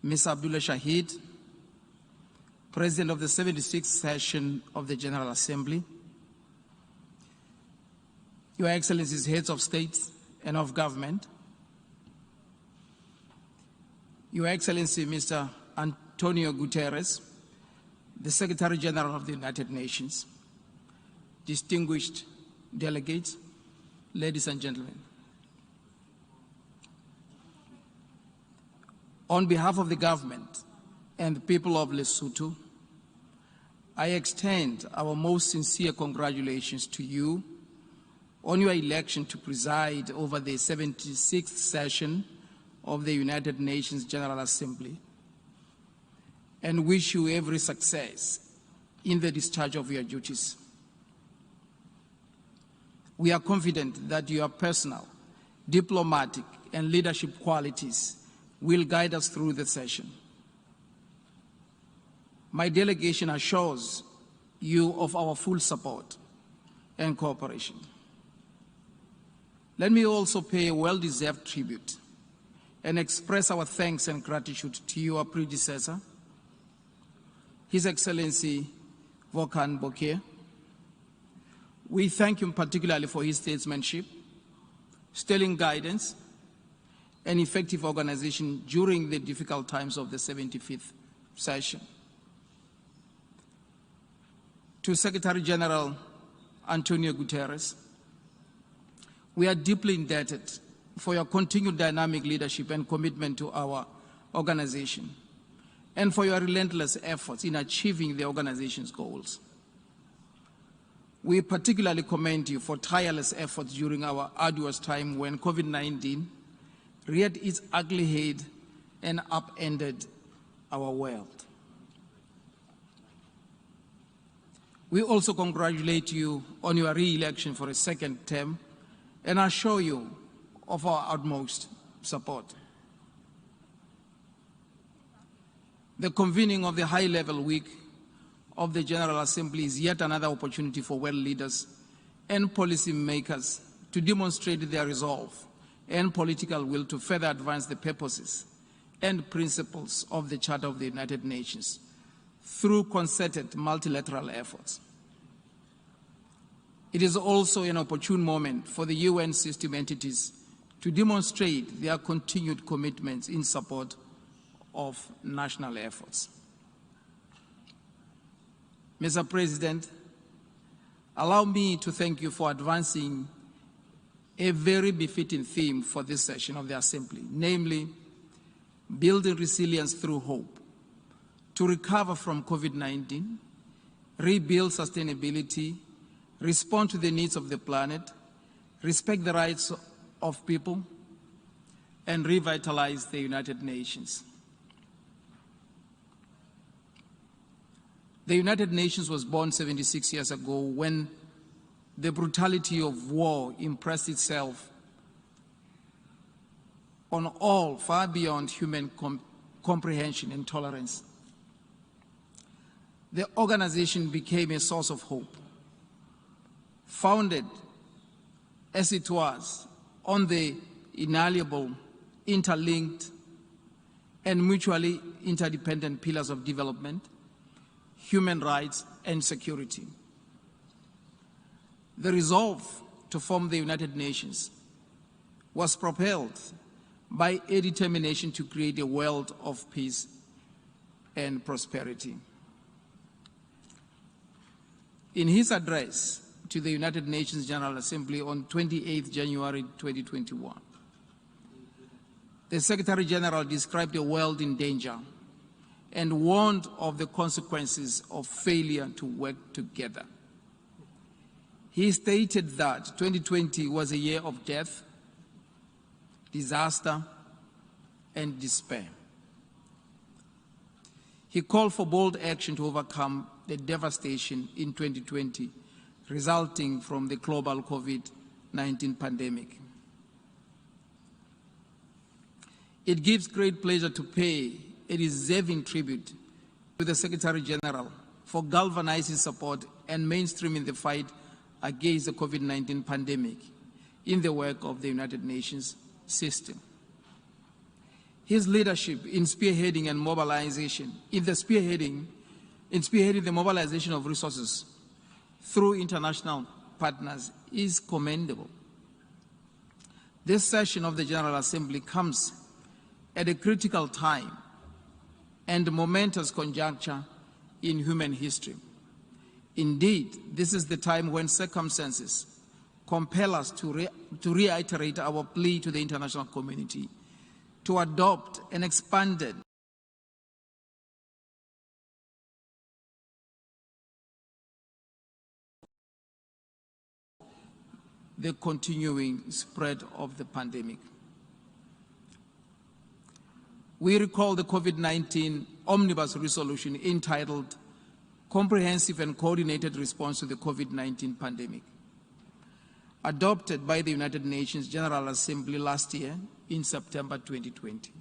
Ms. Abdullah Shahid, President of the 76th session of the General Assembly, Your Excellencies, Heads of State and of Government, Your Excellency Mr. Antonio Guterres, the Secretary General of the United Nations, distinguished delegates, ladies and gentlemen. On behalf of the government and the people of Lesotho, I extend our most sincere congratulations to you on your election to preside over the 76th session of the United Nations General Assembly, and wish you every success in the discharge of your duties. We are confident that your personal, diplomatic, and leadership qualities will guide us through the session. My delegation assures you of our full support and cooperation. Let me also pay a well-deserved tribute and express our thanks and gratitude to your predecessor, His Excellency Volkan Bokeh. We thank him particularly for his statesmanship, sterling guidance, and effective organization during the difficult times of the 75th session. To Secretary General Antonio Guterres, we are deeply indebted for your continued dynamic leadership and commitment to our organization, and for your relentless efforts in achieving the organization's goals. We particularly commend you for tireless efforts during our arduous time when COVID-19 reared its ugly head and upended our world. We also congratulate you on your re-election for a second term and assure you of our utmost support. The convening of the high-level week of the General Assembly is yet another opportunity for world leaders and policy makers to demonstrate their resolve and political will to further advance the purposes and principles of the Charter of the United Nations through concerted multilateral efforts. It is also an opportune moment for the UN system entities to demonstrate their continued commitments in support of national efforts. Mr. President, allow me to thank you for advancing a very befitting theme for this session of the Assembly, namely, building resilience through hope, to recover from COVID-19, rebuild sustainability, respond to the needs of the planet, respect the rights of people, and revitalize the United Nations. The United Nations was born 76 years ago when the brutality of war impressed itself on all far beyond human comprehension and tolerance. The organization became a source of hope, founded as it was on the inalienable, interlinked, and mutually interdependent pillars of development, human rights, and security. The resolve to form the United Nations was propelled by a determination to create a world of peace and prosperity. In his address to the United Nations General Assembly on 28 January 2021, the Secretary General described a world in danger and warned of the consequences of failure to work together. He stated that 2020 was a year of death, disaster, and despair. He called for bold action to overcome the devastation in 2020 resulting from the global COVID-19 pandemic. It gives great pleasure to pay a deserving tribute to the Secretary General for galvanizing support and mainstreaming the fight against the COVID-19 pandemic in the work of the United Nations system. His leadership in spearheading and mobilization, in spearheading the mobilization of resources through international partners is commendable. This session of the General Assembly comes at a critical time and momentous conjuncture in human history. Indeed, this is the time when circumstances compel us to reiterate our plea to the international community to adopt an expanded the continuing spread of the pandemic. We recall the COVID-19 Omnibus Resolution entitled Comprehensive and Coordinated Response to the COVID-19 Pandemic, adopted by the United Nations General Assembly last year in September 2020,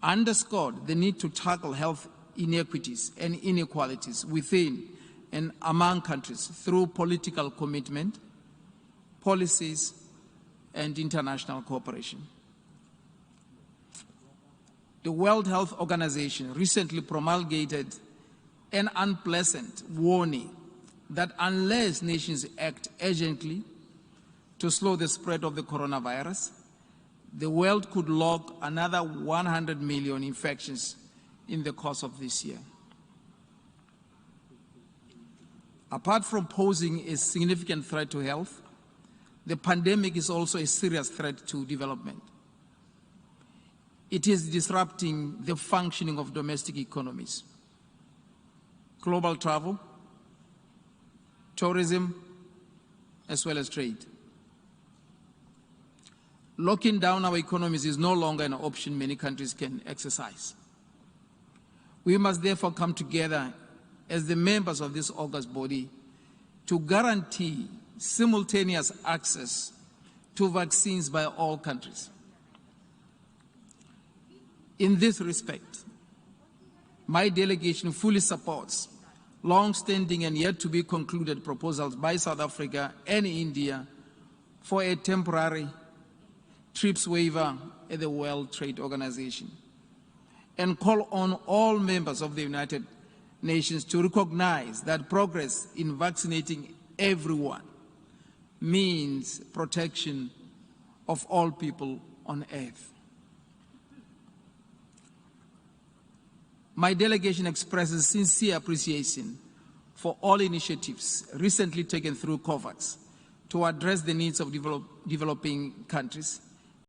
underscored the need to tackle health inequities and inequalities within and among countries through political commitment, policies, and international cooperation. The World Health Organization recently promulgated an unpleasant warning that unless nations act urgently to slow the spread of the coronavirus, the world could log another 100 million infections in the course of this year. Apart from posing a significant threat to health, the pandemic is also a serious threat to development. It is disrupting the functioning of domestic economies, global travel, tourism, as well as trade. Locking down our economies is no longer an option many countries can exercise. We must therefore come together as the members of this august body to guarantee simultaneous access to vaccines by all countries. In this respect, my delegation fully supports long-standing and yet-to-be concluded proposals by South Africa and India for a temporary TRIPS waiver at the World Trade Organization, and call on all members of the United Nations to recognize that progress in vaccinating everyone means protection of all people on earth. My delegation expresses sincere appreciation for all initiatives recently taken through COVAX to address the needs of developing countries,